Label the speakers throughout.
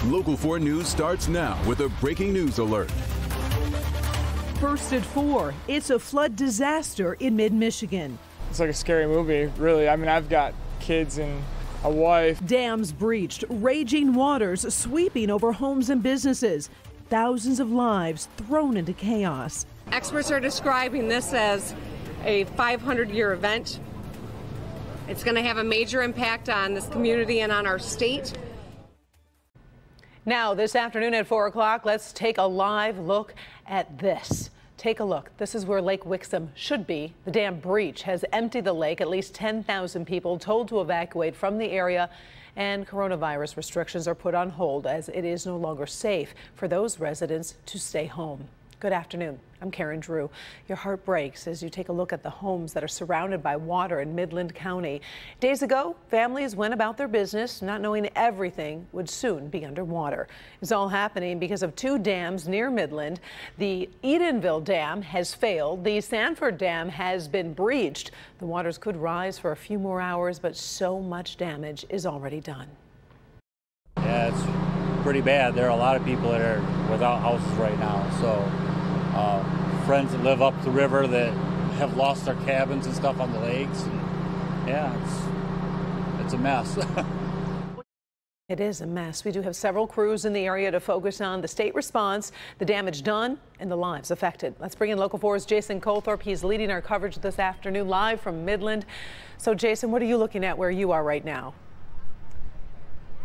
Speaker 1: Local 4 News starts now with a breaking news alert.
Speaker 2: First at 4, it's a flood disaster in mid-Michigan.
Speaker 3: It's like a scary movie, really. I mean, I've got kids and a wife.
Speaker 2: Dams breached, raging waters sweeping over homes and businesses. Thousands of lives thrown into chaos.
Speaker 4: Experts are describing this as a 500-year event. It's going to have a major impact on this community and on our state.
Speaker 5: Now, this afternoon at 4 o'clock, let's take a live look at this. Take a look. This is where Lake Wixom should be. The dam breach has emptied the lake. At least 10,000 people told to evacuate from the area, and coronavirus restrictions are put on hold as it is no longer safe for those residents to stay home. Good afternoon. I'm Karen Drew. Your heart breaks as you take a look at the homes that are surrounded by water in Midland County. Days ago, families went about their business, not knowing everything would soon be underwater. It's all happening because of 2 dams near Midland. The Edenville Dam has failed. The Sanford Dam has been breached. The waters could rise for a few more hours, but so much damage is already done.
Speaker 6: Yeah, it's pretty bad. There are a lot of people that are without houses right now. So friends that live up the river that have lost their cabins and stuff on the lakes. And yeah, it's a mess.
Speaker 5: It is a mess. We do have several crews in the area to focus on the state response, the damage done, and the lives affected. Let's bring in Local 4's Jason Colthorpe. He's leading our coverage this afternoon live from Midland. So, Jason, what are you looking at where you are right now?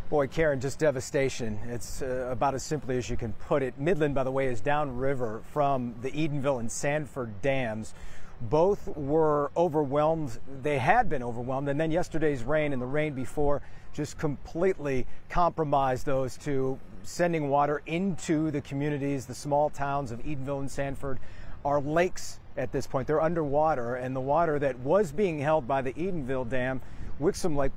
Speaker 7: Boy, Karen, just devastation. It's about as simply as you can put it. Midland, by the way, is downriver from the Edenville and Sanford dams. Both were overwhelmed. They had been overwhelmed, and then yesterday's rain and the rain before just completely compromised those two, sending water into the communities. The small towns of Edenville and Sanford are lakes at this point. They're underwater, and the water that was being held by the Edenville Dam, Wixom Lake,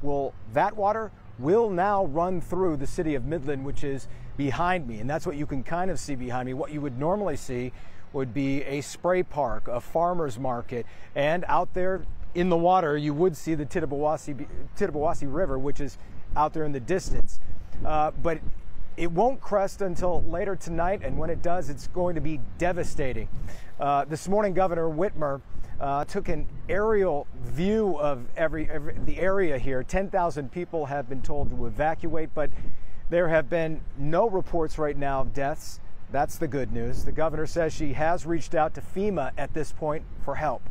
Speaker 7: that water will now run through the city of Midland, which is behind me. And that's what you can kind of see behind me. What you would normally see would be a spray park, a farmer's market, and out there in the water, you would see the TITTABAWASSEE River, which is out there in the distance. But it won't crest until later tonight, and when it does, it's going to be devastating. This morning, Governor Whitmer took an aerial view of the area here. 10,000 people have been told to evacuate, but there have been no reports right now of deaths. That's the good news. The governor says she has reached out to FEMA at this point for help.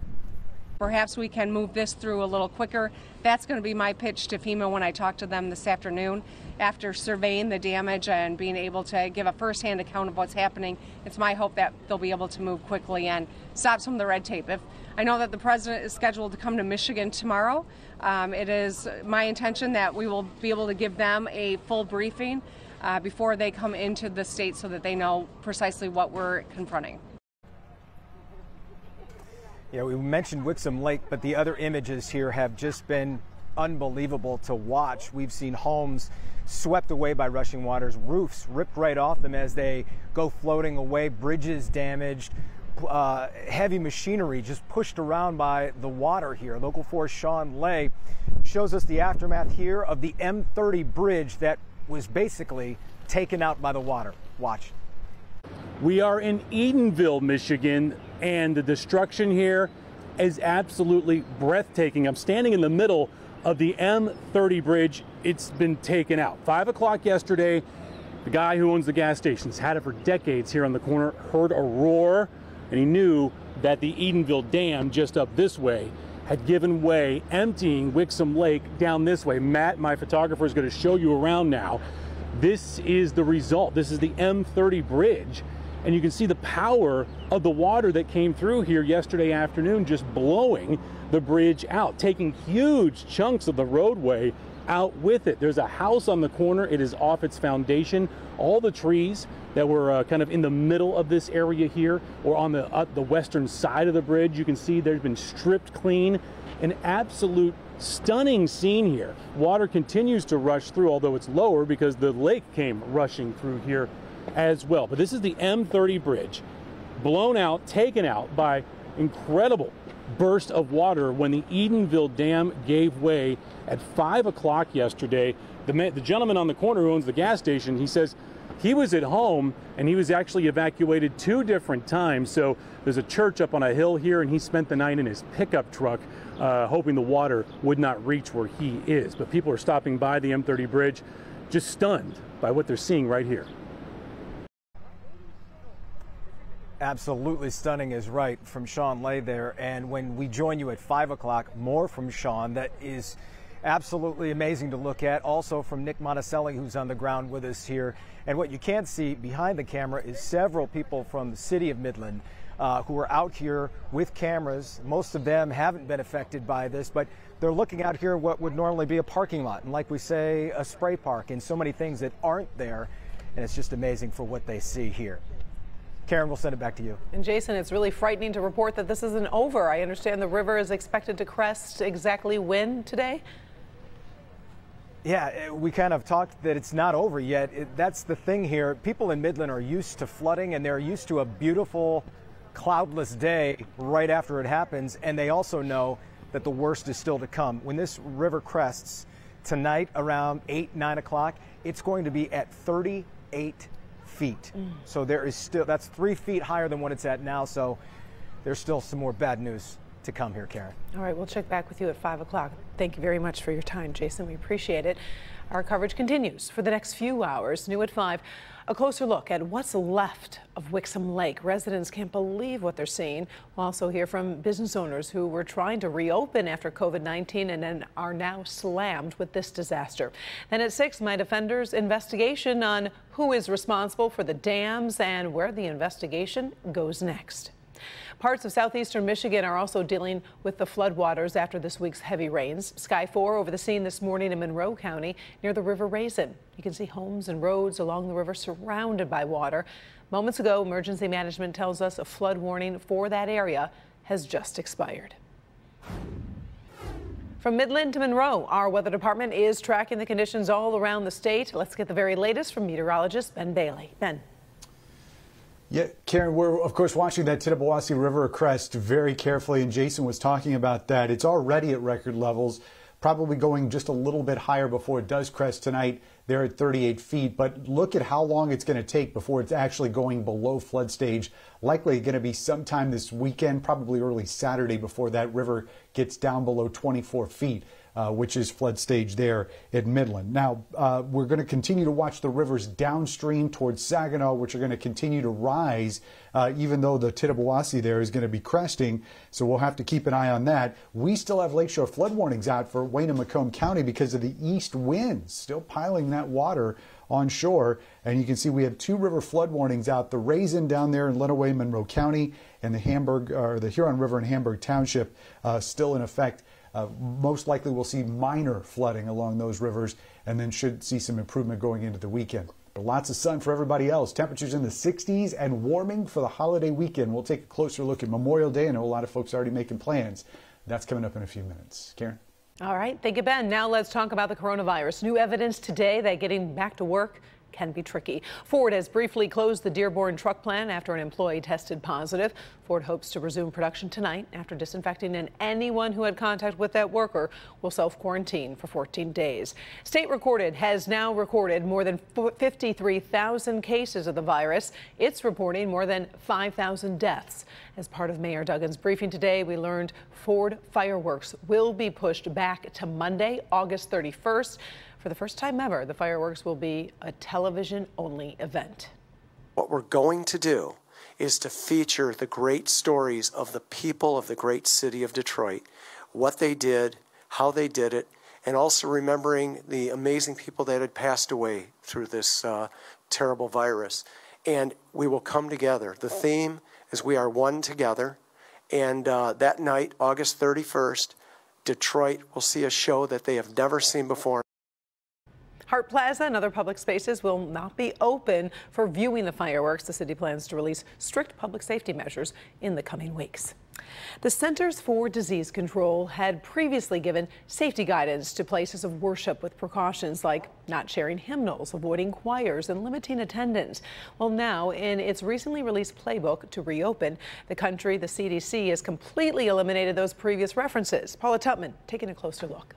Speaker 4: Perhaps we can move this through a little quicker. That's going to be my pitch to FEMA when I talk to them this afternoon. After surveying the damage and being able to give a first-hand account of what's happening, it's my hope that they'll be able to move quickly and stop some of the red tape. I know that the president is scheduled to come to Michigan tomorrow. It is my intention that we will be able to give them a full briefing before they come into the state so that they know precisely what we're confronting.
Speaker 7: Yeah, we mentioned Wixom Lake, but the other images here have just been unbelievable to watch. We've seen homes swept away by rushing waters, roofs ripped right off them as they go floating away, bridges damaged, heavy machinery just pushed around by the water here. Local 4's Sean Lay shows us the aftermath here of the M30 bridge that was basically taken out by the water. Watch.
Speaker 8: We are in Edenville, Michigan, and the destruction here is absolutely breathtaking. I'm standing in the middle of the M30 bridge. It's been taken out. 5 o'clock yesterday, the guy who owns the gas stations, had it for decades here on the corner, heard a roar, and he knew that the Edenville Dam just up this way had given way, emptying Wixom Lake down this way. Matt, my photographer, is going to show you around now. This is the result. This is the M30 bridge. And you can see the power of the water that came through here yesterday afternoon, just blowing the bridge out, taking huge chunks of the roadway out with it. There's a house on the corner. It is off its foundation. All the trees that were kind of in the middle of this area here, or on the western side of the bridge, you can see there's been stripped clean. An absolute stunning scene here. Water continues to rush through, although it's lower because the lake came rushing through here as well. But this is the M30 bridge, blown out, taken out by incredible burst of water when the Edenville Dam gave way at 5 o'clock yesterday. The gentleman on the corner who owns the gas station, he says he was at home and he was actually evacuated 2 different times. So there's a church up on a hill here, and he spent the night in his pickup truck, hoping the water would not reach where he is. But people are stopping by the M30 bridge, just stunned by what they're seeing right here.
Speaker 7: Absolutely stunning is right from Sean Lay there. And when we join you at 5 o'clock, more from Sean that is absolutely amazing to look at. Also from Nick Monticelli, who's on the ground with us here. And what you can't see behind the camera is several people from the city of Midland who are out here with cameras. Most of them haven't been affected by this, but they're looking out here what would normally be a parking lot. And like we say, a spray park, and so many things that aren't there. And it's just amazing for what they see here. Karen, we'll send it back to you.
Speaker 5: And Jason, it's really frightening to report that this isn't over. I understand the river is expected to crest exactly when today?
Speaker 7: Yeah, we kind of talked that it's not over yet. That's the thing here. People in Midland are used to flooding, and they're used to a beautiful, cloudless day right after it happens. And they also know that the worst is still to come. When this river crests tonight around 8, 9 o'clock, it's going to be at 38 feet. So there is still, that's 3 feet higher than what it's at now. So there's still some more bad news to come here, Karen.
Speaker 5: All right, we'll check back with you at 5 o'clock. Thank you very much for your time, Jason. We appreciate it. Our coverage continues for the next few hours. New at 5, a closer look at what's left of Wixom Lake. Residents can't believe what they're seeing. We'll also hear from business owners who were trying to reopen after COVID-19 and then are now slammed with this disaster. Then at 6, my defender's investigation on who is responsible for the dams and where the investigation goes next. Parts of southeastern Michigan are also dealing with the floodwaters after this week's heavy rains. Sky 4 over the scene this morning in Monroe County near the River Raisin. You can see homes and roads along the river surrounded by water. Moments ago, emergency management tells us a flood warning for that area has just expired. From Midland to Monroe, our weather department is tracking the conditions all around the state. Let's get the very latest from meteorologist Ben Bailey. Ben.
Speaker 9: Yeah, Karen, we're of course watching that Tittabawassee River crest very carefully, and Jason was talking about that. It's already at record levels, probably going just a little bit higher before it does crest tonight. They're at 38 feet, but look at how long it's going to take before it's actually going below flood stage. Likely going to be sometime this weekend, probably early Saturday, before that river gets down below 24 feet. Which is flood stage there at Midland. Now, we're going to continue to watch the rivers downstream towards Saginaw, which are going to continue to rise, even though the Tittabawassee there is going to be cresting. So we'll have to keep an eye on that. We still have lakeshore flood warnings out for Wayne and Macomb County because of the east winds still piling that water on shore. And you can see we have 2 river flood warnings out. The Raisin down there in Lenawee, Monroe County, and the Huron River in Hamburg Township still in effect. Most likely we'll see minor flooding along those rivers and then should see some improvement going into the weekend. But lots of sun for everybody else. Temperatures in the 60s and warming for the holiday weekend. We'll take a closer look at Memorial Day. I know a lot of folks are already making plans. That's coming up in a few minutes. Karen?
Speaker 5: All right. Thank you, Ben. Now let's talk about the coronavirus. New evidence today that getting back to work can be tricky. Ford has briefly closed the Dearborn truck plant after an employee tested positive. Ford hopes to resume production tonight after disinfecting, and anyone who had contact with that worker will self-quarantine for 14 days. State has now recorded more than 53,000 cases of the virus. It's reporting more than 5,000 deaths. As part of Mayor Duggan's briefing today, we learned Ford fireworks will be pushed back to Monday, August 31st. For the first time ever, the fireworks will be a television-only event.
Speaker 10: What we're going to do is to feature the great stories of the people of the great city of Detroit, what they did, how they did it, and also remembering the amazing people that had passed away through this terrible virus. And we will come together. The theme is we are one together. And that night, August 31st, Detroit will see a show that they have never seen before.
Speaker 5: Hart Plaza and other public spaces will not be open for viewing the fireworks. The city plans to release strict public safety measures in the coming weeks. The Centers for Disease Control had previously given safety guidance to places of worship with precautions like not sharing hymnals, avoiding choirs, and limiting attendance. Well, now, in its recently released playbook to reopen the country, the CDC has completely eliminated those previous references. Paula Tutman taking a closer look.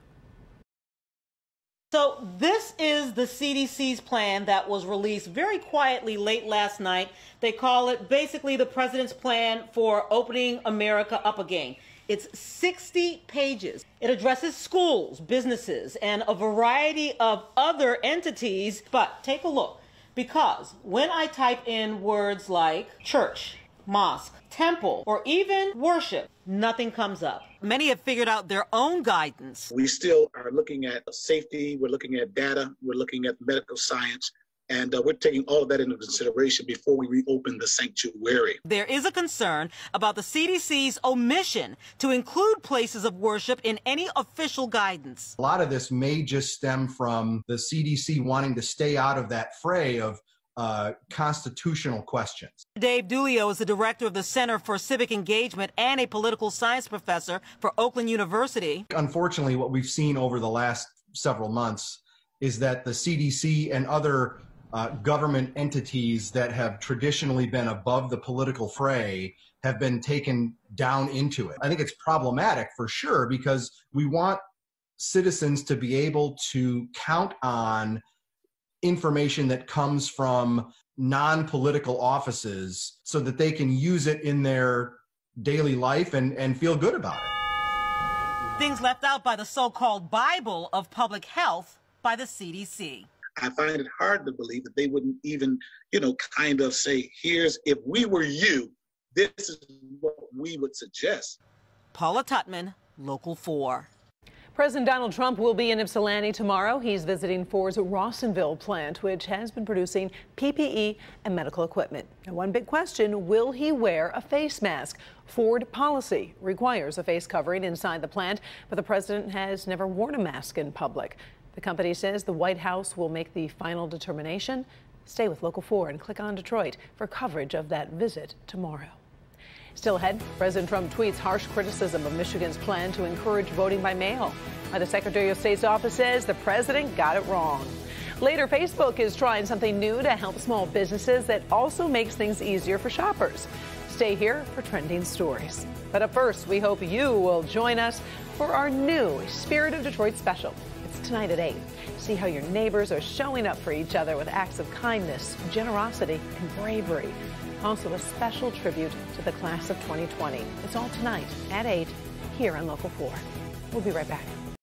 Speaker 11: So this is the CDC's plan that was released very quietly late last night. They call it basically the president's plan for opening America up again. It's 60 pages. It addresses schools, businesses, and a variety of other entities. But take a look, because when I type in words like church, mosque, temple, or even worship, nothing comes up. Many have figured out their own guidance.
Speaker 12: We still are looking at safety, we're looking at data, we're looking at medical science, and we're taking all of that into consideration before we reopen the sanctuary.
Speaker 11: There is a concern about the CDC's omission to include places of worship in any official guidance.
Speaker 13: A lot of this may just stem from the CDC wanting to stay out of that fray of constitutional questions.
Speaker 11: Dave Dulio is the director of the Center for Civic Engagement and a political science professor for Oakland University.
Speaker 13: Unfortunately, what we've seen over the last several months is that the CDC and other government entities that have traditionally been above the political fray have been taken down into it. I think it's problematic for sure, because we want citizens to be able to count on information that comes from non-political offices so that they can use it in their daily life and feel good about it.
Speaker 11: Things left out by the so-called Bible of public health by the CDC.
Speaker 12: I find it hard to believe that they wouldn't even, kind of say, here's, if we were you, this is what we would suggest.
Speaker 11: Paula Tutman, Local 4.
Speaker 5: President Donald Trump will be in Ypsilanti tomorrow. He's visiting Ford's Rawsonville plant, which has been producing PPE and medical equipment. Now, one big question, will he wear a face mask? Ford policy requires a face covering inside the plant, but the president has never worn a mask in public. The company says the White House will make the final determination. Stay with Local 4 and click on Detroit for coverage of that visit tomorrow. Still ahead, President Trump tweets harsh criticism of Michigan's plan to encourage voting by mail. The Secretary of State's office says the president got it wrong. Later, Facebook is trying something new to help small businesses that also makes things easier for shoppers. Stay here for trending stories. But up first, we hope you will join us for our new Spirit of Detroit special. It's tonight at 8. See how your neighbors are showing up for each other with acts of kindness, generosity, and bravery. Also, a special tribute to the class of 2020. It's all tonight at 8 here on Local 4. We'll be right back.